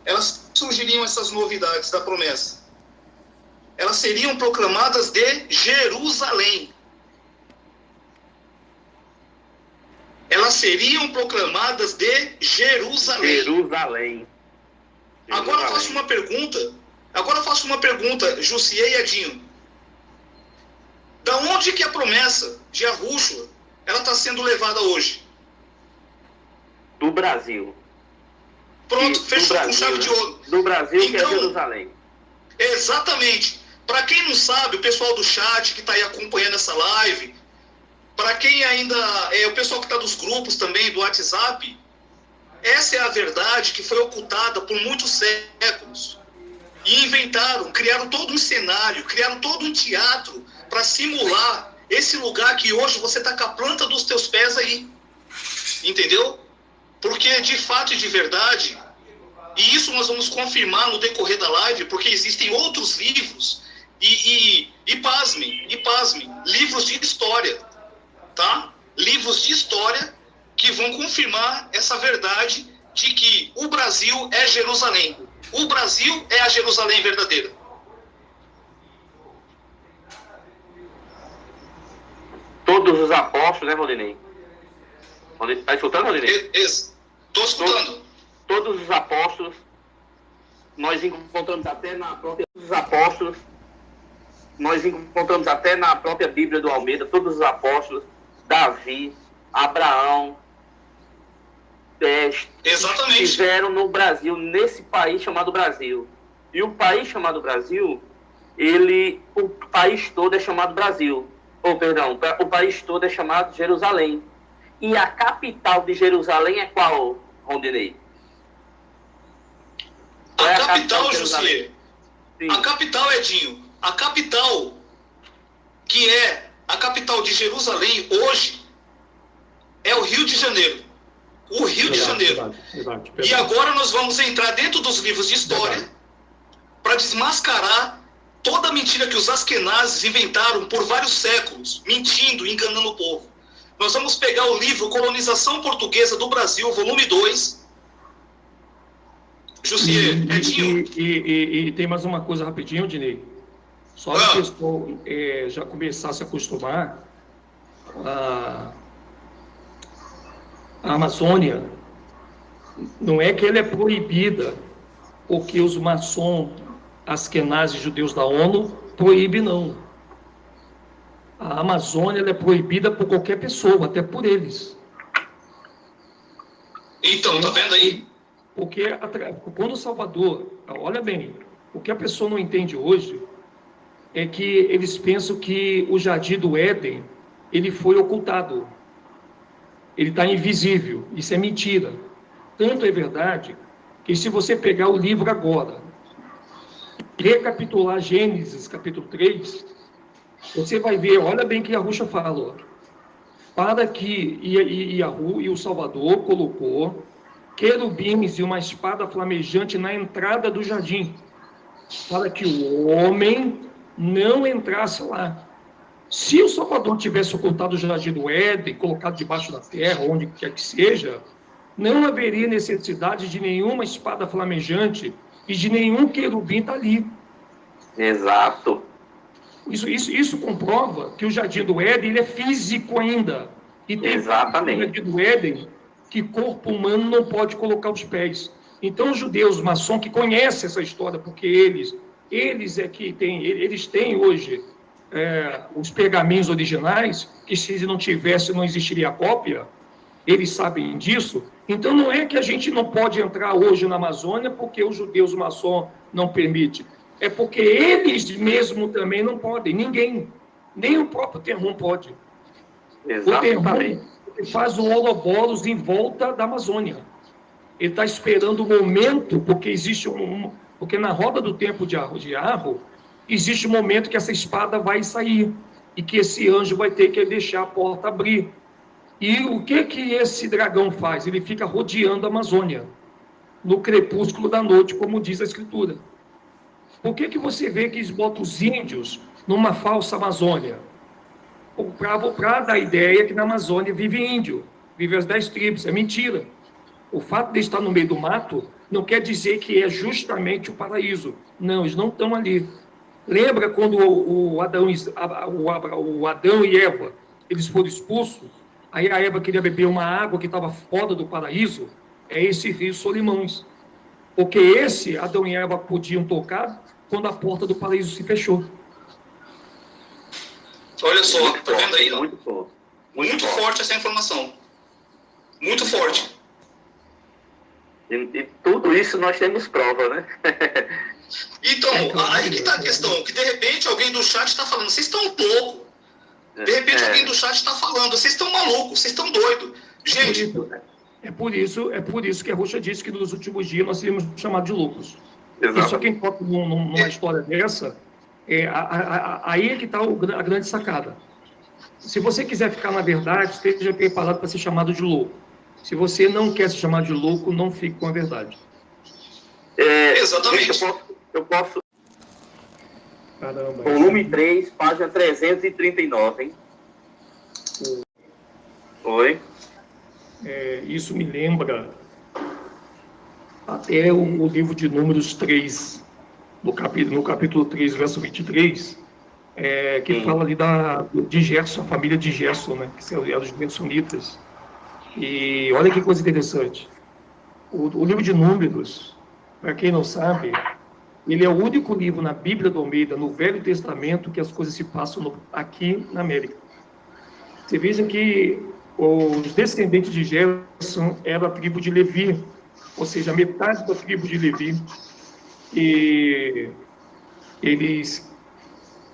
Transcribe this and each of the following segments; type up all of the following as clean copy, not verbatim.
elas surgiriam essas novidades da promessa? Elas seriam proclamadas de Jerusalém. Elas seriam proclamadas de Jerusalém. Jerusalém. Agora eu faço uma pergunta, Jussier e Edinho. Da onde que a promessa de Yahushua, ela está sendo levada hoje? Do Brasil. Pronto, fechou com chave de ouro. Do Brasil, então, que é Jerusalém. Exatamente. Para quem não sabe, o pessoal do chat que está aí acompanhando essa live, para quem ainda... o pessoal que está dos grupos também, do WhatsApp, essa é a verdade que foi ocultada por muitos séculos. E inventaram, criaram todo um cenário, criaram todo um teatro para simular esse lugar que hoje você está com a planta dos teus pés aí. Entendeu? Porque, de fato e de verdade, e isso nós vamos confirmar no decorrer da live, porque existem outros livros, e pasmem, livros de história, tá? Livros de história que vão confirmar essa verdade de que o Brasil é Jerusalém. O Brasil é a Jerusalém verdadeira. Todos os apóstolos, né, Rodinei? Está escutando, Rodinei? Estou escutando. Todos os apóstolos, nós encontramos até na própria... Os apóstolos, nós encontramos até na própria Bíblia do Almeida, todos os apóstolos, Davi, Abraão, exatamente, estiveram no Brasil, nesse país chamado Brasil. E o país chamado Brasil, o país todo é chamado Brasil. O país todo é chamado Jerusalém. E a capital de Jerusalém é qual, Rondinei? A capital, Jussier. A capital, Edinho. A capital, que é a capital de Jerusalém hoje, é o Rio de Janeiro. O Rio de Janeiro. Verdade. E agora nós vamos entrar dentro dos livros de história para desmascarar toda a mentira que os askenazes inventaram por vários séculos, mentindo, enganando o povo. Nós vamos pegar o livro Colonização Portuguesa do Brasil, volume 2. Jussier, Edinho. E tem mais uma coisa rapidinho, Dinei. Só para o pessoal já começar a se acostumar, a Amazônia, não é que ela é proibida porque os maçons, askenazes judeus da ONU proíbem, não. A Amazônia ela é proibida por qualquer pessoa, até por eles. Então, tá vendo aí? Porque quando o Salvador, olha bem, o que a pessoa não entende hoje é que eles pensam que o Jardim do Éden, ele foi ocultado. Ele está invisível. Isso é mentira. Tanto é verdade que se você pegar o livro agora, recapitular Gênesis, capítulo 3, você vai ver, olha bem que Yahushua fala, para que Yahu e o Salvador colocou querubins e uma espada flamejante na entrada do jardim, para que o homem não entrasse lá. Se o Salvador tivesse ocultado o jardim do Éden, colocado debaixo da terra, onde quer que seja, não haveria necessidade de nenhuma espada flamejante e de nenhum querubim estar ali. Exato. Isso comprova que o jardim do Éden ele é físico ainda. E tem exatamente. O jardim do Éden que corpo humano não pode colocar os pés. Então, os judeus maçons que conhecem essa história, porque eles é que eles têm hoje os pergaminhos originais, que se não tivesse, não existiria a cópia, eles sabem disso. Então, não é que a gente não pode entrar hoje na Amazônia porque os judeus maçons não permitem. É porque eles mesmo também não podem, ninguém, nem o próprio Terrum pode. Exatamente. O Terrum faz um holobolos em volta da Amazônia. Ele está esperando o momento, porque existe porque na roda do tempo de Arro, existe um momento que essa espada vai sair, e que esse anjo vai ter que deixar a porta abrir. E o que esse dragão faz? Ele fica rodeando a Amazônia, no crepúsculo da noite, como diz a Escritura. Por que você vê que eles botam os índios numa falsa Amazônia? Para dar a ideia que na Amazônia vive índio, vive as 10 tribos. É mentira. O fato de estar no meio do mato não quer dizer que é justamente o paraíso. Não, eles não estão ali. Lembra quando o Adão e Eva, eles foram expulsos? Aí a Eva queria beber uma água que estava fora do paraíso? É esse rio Solimões. Porque esse Adão e Eva podiam tocar quando a porta do paraíso se fechou. Olha só, tá vendo aí? Muito forte. Muito forte essa informação. Muito forte. E tudo isso nós temos prova, né? Então, aí que tá a questão, que de repente alguém do chat está falando, vocês estão loucos. De repente alguém do chat está falando, vocês estão malucos, vocês estão doidos. Gente... É por isso que a Rocha disse que nos últimos dias nós seríamos chamados de loucos. Exato. E só quem toca numa história dessa, aí é que está a grande sacada. Se você quiser ficar na verdade, esteja preparado para ser chamado de louco. Se você não quer ser chamado de louco, não fique com a verdade. Exatamente. Eu posso... Caramba. Volume 3, página 339, hein? Oi? Isso me lembra até o livro de Números 3, no capítulo 3, verso 23, que fala ali de Gerson, a família de Gerson, né, que eram os gersonitas. E olha que coisa interessante. O livro de Números, para quem não sabe, ele é o único livro na Bíblia do Almeida, no Velho Testamento, que as coisas se passam aqui na América. Você veja que os descendentes de Gerson eram a tribo de Levi, ou seja, metade da tribo de Levi. E eles,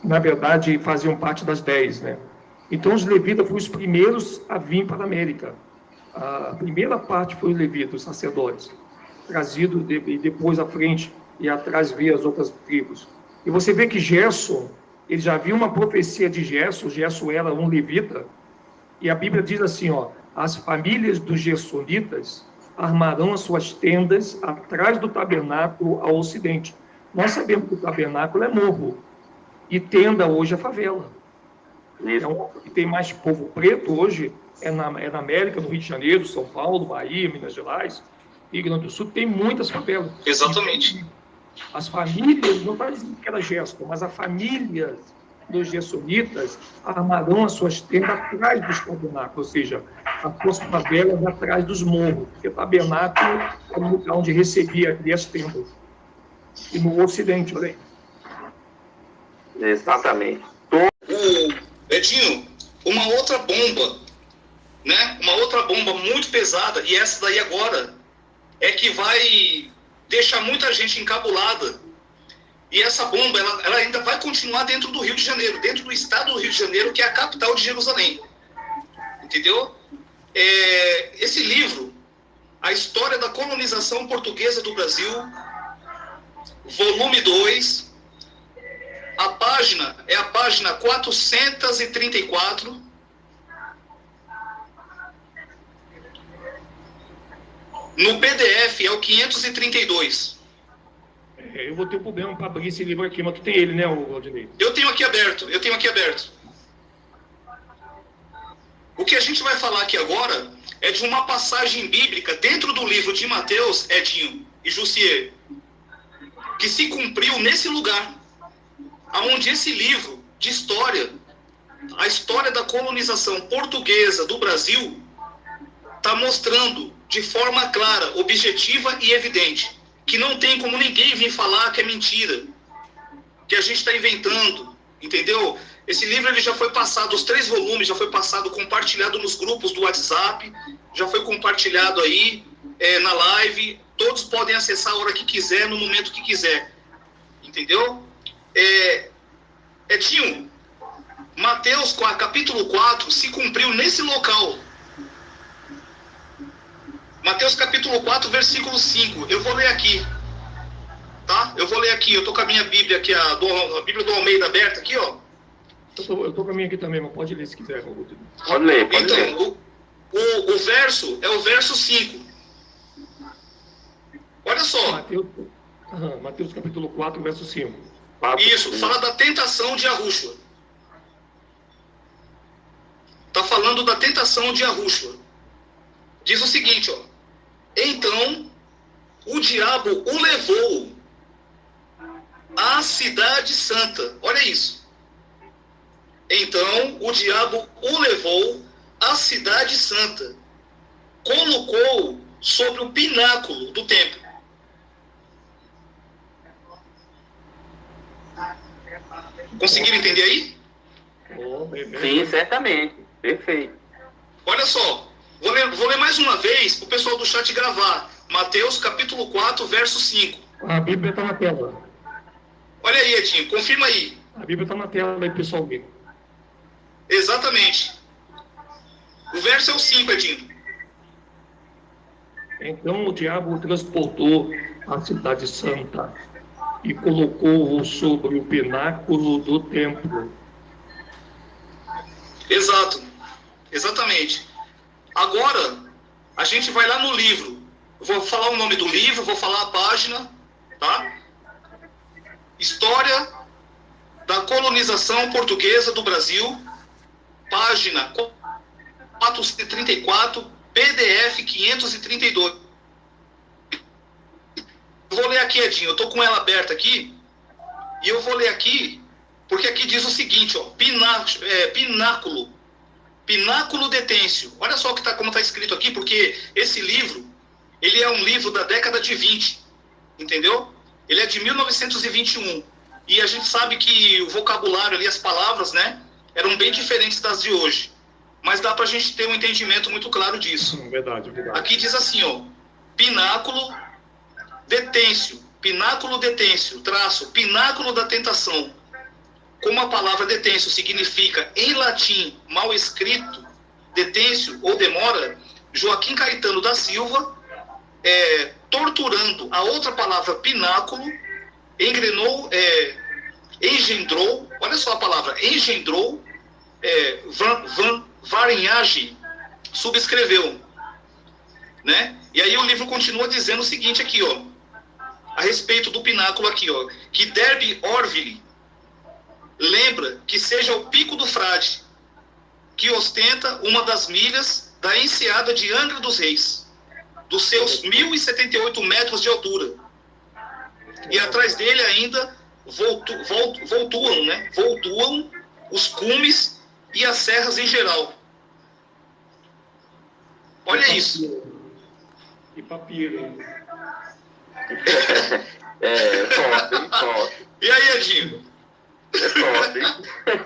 na verdade, faziam parte das 10, né? Então, os levitas foram os primeiros a vir para a América. A primeira parte foi os levitas, os sacerdotes, trazido e depois à frente e atrás veio as outras tribos. E você vê que Gerson, ele já viu uma profecia de Gerson era um levita, e a Bíblia diz assim, as famílias dos gersonitas armarão as suas tendas atrás do tabernáculo ao ocidente. Nós sabemos que o tabernáculo é morro, e tenda hoje é favela. E tem mais povo preto hoje, é na América, no Rio de Janeiro, São Paulo, Bahia, Minas Gerais, Rio Grande do Sul, tem muitas favelas. Exatamente. As famílias, não está dizendo que era Gerson, mas a família dos gersonitas armarão as suas tendas atrás dos tabernáculos, ou seja, as suas favelas atrás dos morros, porque o tabernáculo é o lugar onde recebia ali as tendas. E no ocidente, olha aí. Exatamente. Edinho, uma outra bomba, né? Uma outra bomba muito pesada, e essa daí agora é que vai deixar muita gente encabulada. E essa bomba, ela ainda vai continuar dentro do Rio de Janeiro, dentro do estado do Rio de Janeiro, que é a capital de Jerusalém. Entendeu? Esse livro, A História da Colonização Portuguesa do Brasil, volume 2, a página é a página 434. No PDF é o 532. Eu vou ter um problema para abrir esse livro aqui, mas tu tem ele, né, Aldinei? Eu tenho aqui aberto. O que a gente vai falar aqui agora é de uma passagem bíblica dentro do livro de Mateus, Edinho e Jussier, que se cumpriu nesse lugar, aonde esse livro de história, a história da colonização portuguesa do Brasil, está mostrando de forma clara, objetiva e evidente que não tem como ninguém vir falar que é mentira, que a gente está inventando, entendeu? Esse livro ele já foi passado, os 3 volumes já foi passado, compartilhado nos grupos do WhatsApp, já foi compartilhado aí na live, todos podem acessar a hora que quiser, no momento que quiser, entendeu? Edinho, Mateus capítulo 4 se cumpriu nesse local. Mateus capítulo 4, versículo 5. Eu vou ler aqui. Tá? Eu vou ler aqui. Eu tô com a minha Bíblia aqui, a Bíblia do Almeida aberta aqui, ó. Eu tô com a minha aqui também, mas pode ler se quiser. Pode ler. Então, o verso é o verso 5. Olha só. Mateus capítulo 4, verso 5. Isso, fala da tentação de Yahushua. Tá falando da tentação de Yahushua. Diz o seguinte, ó. Então, o diabo o levou à cidade santa. Olha isso. Então, o diabo o levou à cidade santa, colocou sobre o pináculo do templo. Conseguiram entender aí? Sim, certamente. Perfeito. Olha só, vou ler mais uma vez para o pessoal do chat gravar. Mateus capítulo 4, verso 5. A Bíblia está na tela. Olha aí, Edinho, confirma aí. A Bíblia está na tela aí, pessoal. Exatamente. O verso é o 5, Edinho. Então o diabo o transportou à cidade santa e colocou-o sobre o pináculo do templo. Exato. Exatamente. Agora, a gente vai lá no livro. Eu vou falar o nome do livro, vou falar a página, tá? História da colonização portuguesa do Brasil, página 434, PDF 532. Eu vou ler aqui, Edinho, eu estou com ela aberta aqui, e eu vou ler aqui, porque aqui diz o seguinte, ó, Pináculo Detêncio. Olha só como está escrito aqui, porque esse livro, ele é um livro da década de 20, entendeu? Ele é de 1921, e a gente sabe que o vocabulário ali, as palavras, né, eram bem diferentes das de hoje, mas dá para a gente ter um entendimento muito claro disso. Verdade. Aqui diz assim, ó, Pináculo Detêncio, traço, Pináculo da Tentação. Como a palavra detêncio significa, em latim, mal escrito, detêncio ou demora, Joaquim Caetano da Silva, torturando a outra palavra pináculo, engendrou, olha só a palavra, engendrou, Varinhage, subscreveu, né? E aí o livro continua dizendo o seguinte aqui, ó, a respeito do pináculo aqui, ó, que Derby Orville lembra que seja o Pico do Frade, que ostenta uma das milhas da enseada de Angra dos Reis, dos seus 1.078 metros de altura. E atrás dele ainda voltuam os cumes e as serras em geral. Olha isso. Que papiro. Top. E aí, Edinho? Top, hein?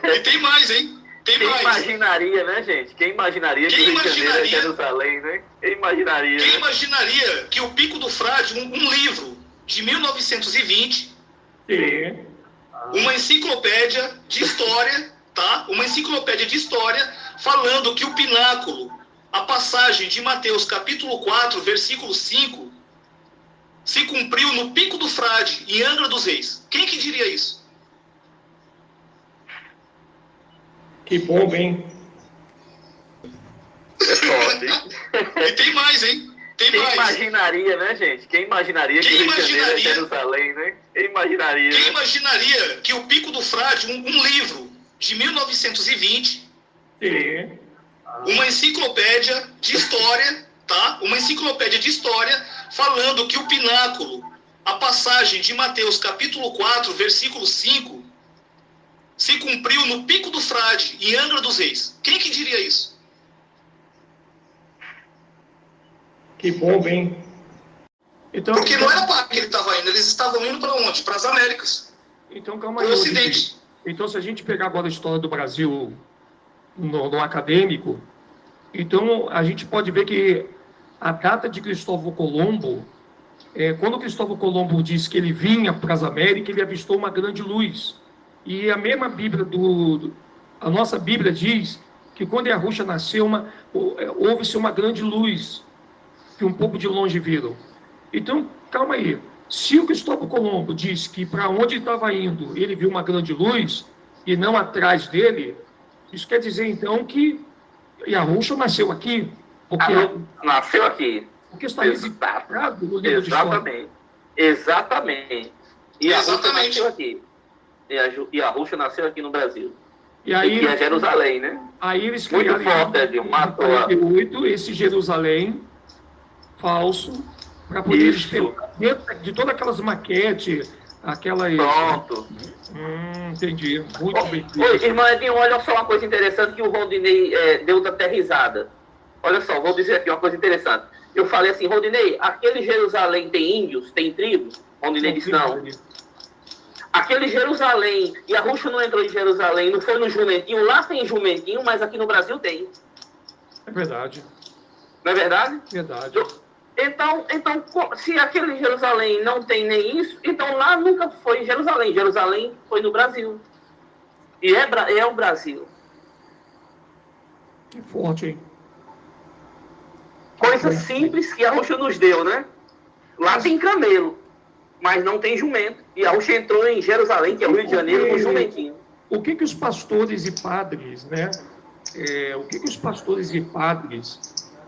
E tem mais, hein? Quem imaginaria, né, gente? Quem imaginaria que o Rio de Janeiro é Jerusalém, né? Quem imaginaria que o Pico do Frade, um livro de 1920, uma enciclopédia de história, tá? Uma enciclopédia de história falando que o pináculo, a passagem de Mateus capítulo 4, versículo 5, se cumpriu no Pico do Frade, em Angra dos Reis. Quem que diria isso? Que bom, hein? E tem mais, hein? Quem imaginaria, né, gente? Quem imaginaria que o Rio de Janeiro é Jerusalém, né? Quem imaginaria que o Pico do Frade, um livro de 1920, uma enciclopédia de história, tá? Uma enciclopédia de história falando que o pináculo, a passagem de Mateus capítulo 4, versículo 5, se cumpriu no Pico do Frade, em Angra dos Reis. Quem que diria isso? Que bom, hein? Então, porque não era para que ele estava indo, eles estavam indo para onde? Para as Américas. Então, calma aí. Para o Ocidente. Então, se a gente pegar agora a história do Brasil no acadêmico, então a gente pode ver que a data de Cristóvão Colombo, quando Cristóvão Colombo disse que ele vinha para as Américas, ele avistou uma grande luz. E a mesma Bíblia, a nossa Bíblia diz que quando Yahushua nasceu, houve-se uma grande luz, que um pouco de longe viram. Então, calma aí. Se o Cristóvão Colombo disse que para onde ele estava indo, ele viu uma grande luz, e não atrás dele, isso quer dizer, então, que Yahushua nasceu aqui. Porque, nasceu aqui. Porque está registrado no livro de história. Exatamente. E Yahushua nasceu aqui. E Yahushua nasceu aqui no Brasil. E aí, que é Jerusalém, né? Aí eles criaram em 48 esse Jerusalém falso, Para poder Isso. despertar dentro de todas aquelas maquetes, aquelas... Pronto. Entendi. Muito bem. Oi, irmã Edinho, olha só uma coisa interessante que o Rodinei deu até risada. Olha só, vou dizer aqui uma coisa interessante. Eu falei assim, Rodinei, aquele Jerusalém tem índios, tem tribos? Rodinei disse, não. Aquele Jerusalém, e a Ruxa não entrou em Jerusalém, não foi no jumentinho, lá tem jumentinho, mas aqui no Brasil tem. É verdade. Não é verdade? Verdade. Então, se aquele Jerusalém não tem nem isso, então lá nunca foi em Jerusalém. Jerusalém foi no Brasil. E é o Brasil. Que forte, hein? Coisa simples que a Ruxa nos deu, né? Lá tem camelo, mas não tem jumento. E a Ruxa entrou em Jerusalém, que é o Rio de Janeiro, com jumentinho. O que os pastores e padres, né? O que os pastores e padres,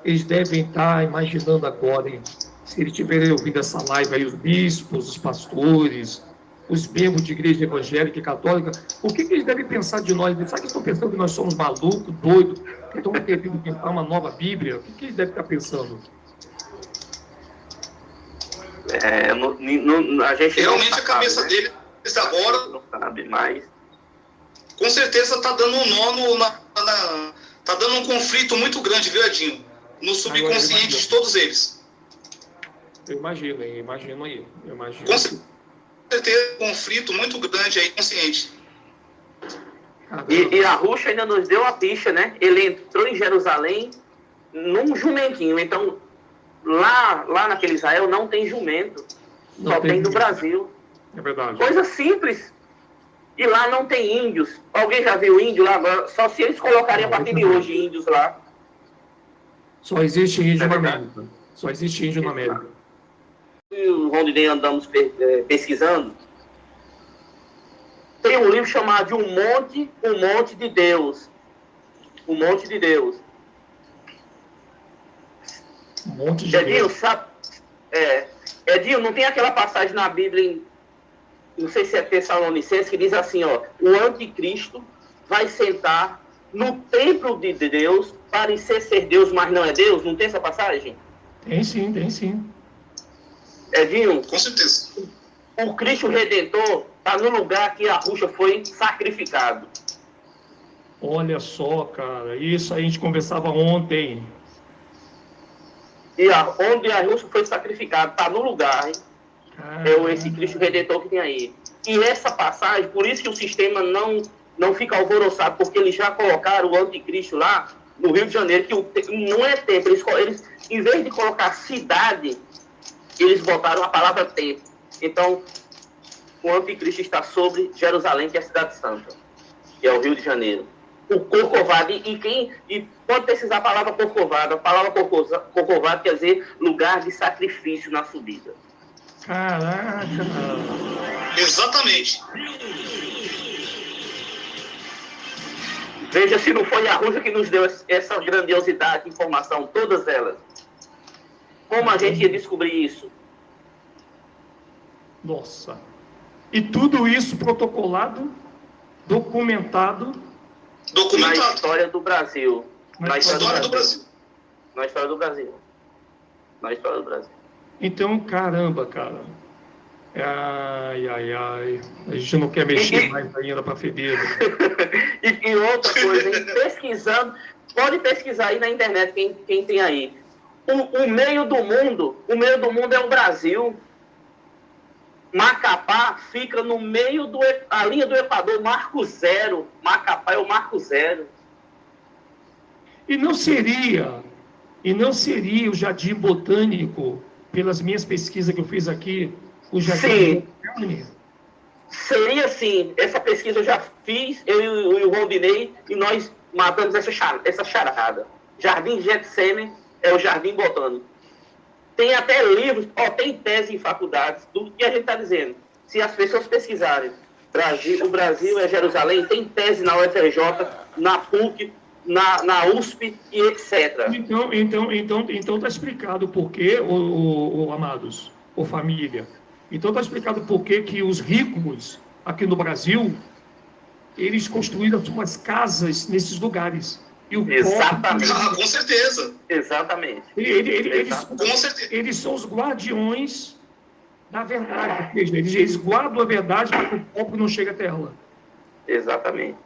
eles devem estar imaginando agora, hein? Se eles tiverem ouvido essa live aí, os bispos, os pastores, os membros de igreja evangélica e católica, o que eles devem pensar de nós? Será que eles estão pensando que nós somos malucos, doidos, que estão querendo tentar uma nova Bíblia? O que eles devem estar pensando? A gente realmente não a cabeça sabe, dele agora não sabe mais. Com certeza está dando um nó tá dando um conflito muito grande, viu, Edinho? No subconsciente de todos eles. Eu imagino aí. Com certeza, um conflito muito grande aí, consciente. E a Ruxa ainda nos deu a picha, né? Ele entrou em Jerusalém num jumentinho. Então, lá naquele Israel não tem jumento. Só tem no Brasil. É verdade. Coisa simples. E lá não tem índios. Alguém já viu índio lá? Só se eles colocarem a partir de hoje índios lá. Só existe índio na América. Só existe índio na América. Onde andamos pesquisando, tem um livro chamado de Um Monte de Deus. Um Monte de Deus. Um monte de Edinho, Deus. sabe? Edinho, não tem aquela passagem na Bíblia, não sei se é Tessalonicenses, que diz assim, ó, o anticristo vai sentar no templo de Deus, parecer ser Deus, mas não é Deus? Não tem essa passagem? Tem sim. Edinho, com certeza. O Cristo Redentor está no lugar que a Ruxa foi sacrificado. Olha só, cara, isso a gente conversava ontem. E onde a Ruxa foi sacrificada, está no lugar, hein? Esse Cristo Redentor que tem aí. E essa passagem, por isso que o sistema não fica alvoroçado, porque eles já colocaram o anticristo lá no Rio de Janeiro, que não é templo. Eles, em vez de colocar cidade, eles botaram a palavra templo. Então, o anticristo está sobre Jerusalém, que é a cidade santa, que é o Rio de Janeiro. O Corcovado, e pode precisar a palavra Corcovado. A palavra Corcovado quer dizer lugar de sacrifício na subida. Caraca! Exatamente. Veja se não foi a Ruxa que nos deu essa grandiosidade de informação, todas elas. Como a gente ia descobrir isso? Nossa! E tudo isso protocolado, documentado. Na história do Brasil. Na história do Brasil. Na história do Brasil. Na história do Brasil. Então, caramba, cara. Ai. A gente não quer mexer mais ainda para feder. E outra coisa, hein? Pesquisando, pode pesquisar aí na internet, quem tem aí. O meio do mundo é o Brasil. Macapá fica no meio a linha do Equador, marco zero. Macapá é o marco zero. E não seria o Jardim Botânico, pelas minhas pesquisas que eu fiz aqui, o Jardim Botânico? Seria sim. Essa pesquisa eu já fiz, eu e o Rodinei, e nós matamos essa charada. Jardim Getsemane é o Jardim Botânico. Tem até livros, tem tese em faculdades do que a gente está dizendo. Se as pessoas pesquisarem, o Brasil é Jerusalém, tem tese na UFRJ, na PUC, na USP e etc. Então está explicado por que, amados, ou família. Então está explicado por que os ricos aqui no Brasil, eles construíram suas casas nesses lugares. E o Exatamente. Com certeza. Exatamente. Eles são os guardiões da verdade. Eles guardam a verdade para que o corpo não chegue até ela. Exatamente.